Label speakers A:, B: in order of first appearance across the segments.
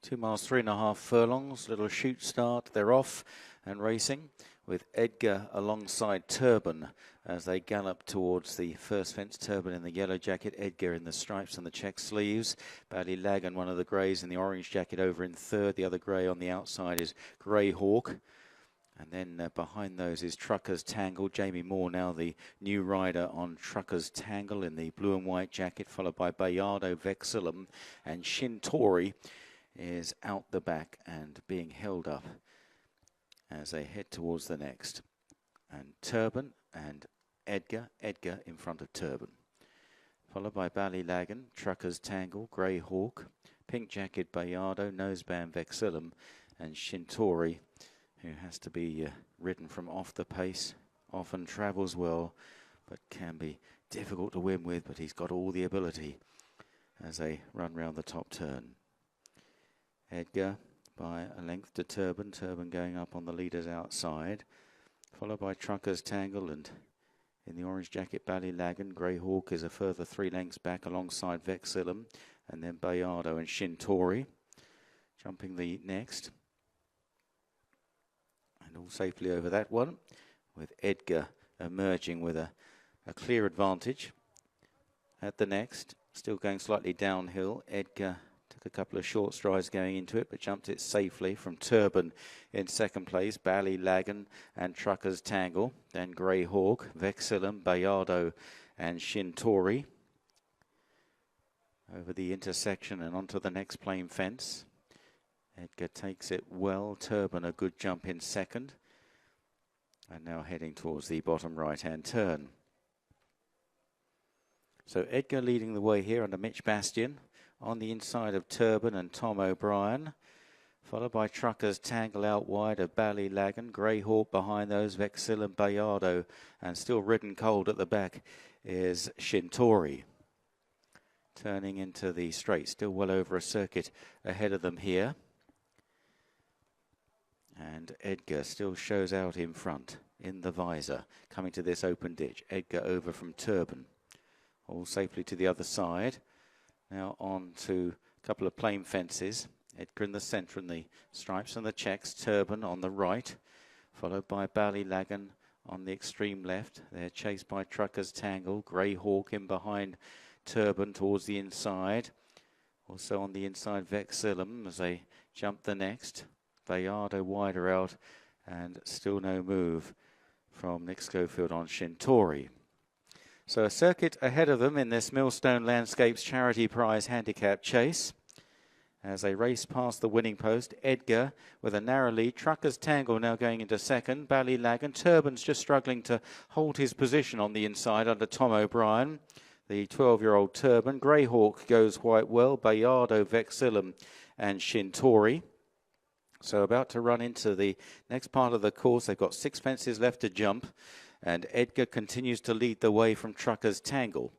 A: 2 miles, 3.5 furlongs, little shoot start. They're off and racing with Edgar alongside Turban as they gallop towards the first fence. Turban in the yellow jacket, Edgar in the stripes and the check sleeves. Ballylagan, one of the greys in the orange jacket, over in third. The other grey on the outside is Grey Hawk. And then behind those is Trucker's Tangle. Jamie Moore now the new rider on Trucker's Tangle in the blue and white jacket, followed by Bayardo Vexillum, and Shintori is out the back and being held up as they head towards the next. And Turban and Edgar in front of Turban. Followed by Ballylagan, Trucker's Tangle, Grey Hawk, Pink Jacket Bayardo, Noseband Vexillum, and Shintori, who has to be ridden from off the pace. Often travels well, but can be difficult to win with, but he's got all the ability as they run round the top turn. Edgar by a length to Turban. Turban going up on the leaders outside, followed by Trucker's Tangle, and in the orange jacket Ballylagan. Grey Hawk is a further 3 lengths back alongside Vexillum, and then Bayardo and Shintori jumping the next. And all safely over that one, with Edgar emerging with a clear advantage at the next. Still going slightly downhill. Edgar took a couple of short strides going into it, but jumped it safely from Turban in second place. Ballylagan and Trucker's Tangle. Then Grey Hawk, Vexillum, Bayardo and Shintori. Over the intersection and onto the next plain fence. Edgar takes it well. Turban a good jump in second. And now heading towards the bottom right-hand turn. So Edgar leading the way here under Mitch Bastian. On the inside of Turban and Tom O'Brien. Followed by Trucker's Tangle out wide of Ballylagan. Grey Hawk behind those, Vexillum, Bayardo. And still ridden cold at the back is Shintori. Turning into the straight. Still well over a circuit ahead of them here. And Edgar still shows out in front in the visor. Coming to this open ditch. Edgar over from Turban. All safely to the other side. Now on to a couple of plain fences. Edgar in the centre and the stripes and the checks. Turban on the right. Followed by Ballylagan on the extreme left. They're chased by Trucker's Tangle. Grey Hawk in behind Turban towards the inside. Also on the inside Vexillum as they jump the next. Bayardo wider out and still no move from Nick Schofield on Shintori. So a circuit ahead of them in this Millstone Landscapes Charity Prize Handicap Chase. As they race past the winning post, Edgar with a narrow lead. Trucker's Tangle now going into second. Ballylagan. Turban's just struggling to hold his position on the inside under Tom O'Brien. The 12-year-old Turban. Grey Hawk goes quite well. Bayardo, Vexillum and Shintori. So about to run into the next part of the course. They've got 6 fences left to jump. And Edgar continues to lead the way from Trucker's Tangle.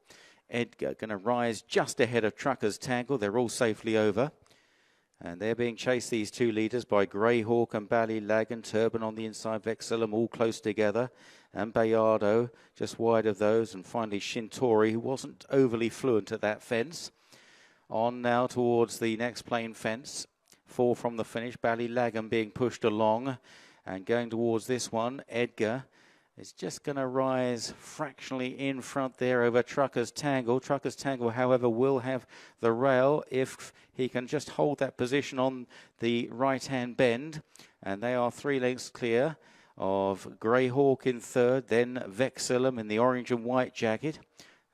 A: Edgar going to rise just ahead of Trucker's Tangle. They're all safely over. And they're being chased, these 2 leaders, by Grey Hawk and Ballylagan. Turban on the inside, Vexillum all close together. And Bayardo just wide of those. And finally Shintori, who wasn't overly fluent at that fence. On now towards the next plain fence. 4 from the finish. Ballylagan being pushed along. And going towards this one, Edgar is just going to rise fractionally in front there over Trucker's Tangle. Trucker's Tangle, however, will have the rail if he can just hold that position on the right-hand bend. And they are 3 lengths clear of Grey Hawk in third, then Vexillum in the orange and white jacket.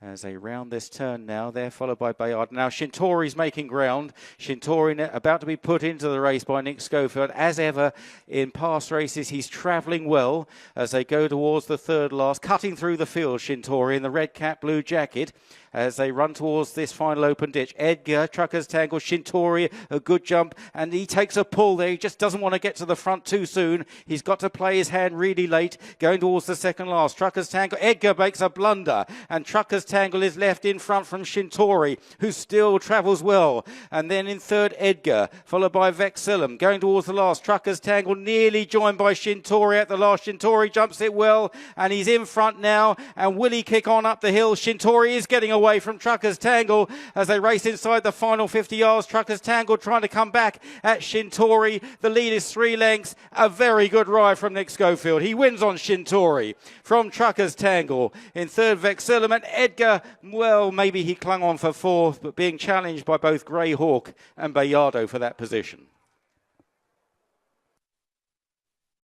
A: As they round this turn now, they're followed by Bayard. Now Shintori's making ground. Shintori about to be put into the race by Nick Schofield. As ever in past races, he's travelling well as they go towards the third last. Cutting through the field, Shintori in the red cap, blue jacket. As they run towards this final open ditch. Edgar, Trucker's Tangle, Shintori, a good jump. And he takes a pull there. He just doesn't want to get to the front too soon. He's got to play his hand really late. Going towards the second last. Trucker's Tangle. Edgar makes a blunder. And Trucker's Tangle is left in front from Shintori, who still travels well. And then in third, Edgar, followed by Vexillum. Going towards the last. Trucker's Tangle nearly joined by Shintori at the last. Shintori jumps it well. And he's in front now. And will he kick on up the hill? Shintori is getting away. away from Truckers Tangle as they race inside the final 50 yards. Truckers Tangle trying to come back at Shintori. The lead is 3 lengths. A very good ride from Nick Schofield. He wins on Shintori from Truckers Tangle. In third, Vexillament. Edgar, well, maybe he clung on for fourth, but being challenged by both Grey Hawk and Bayardo for that position.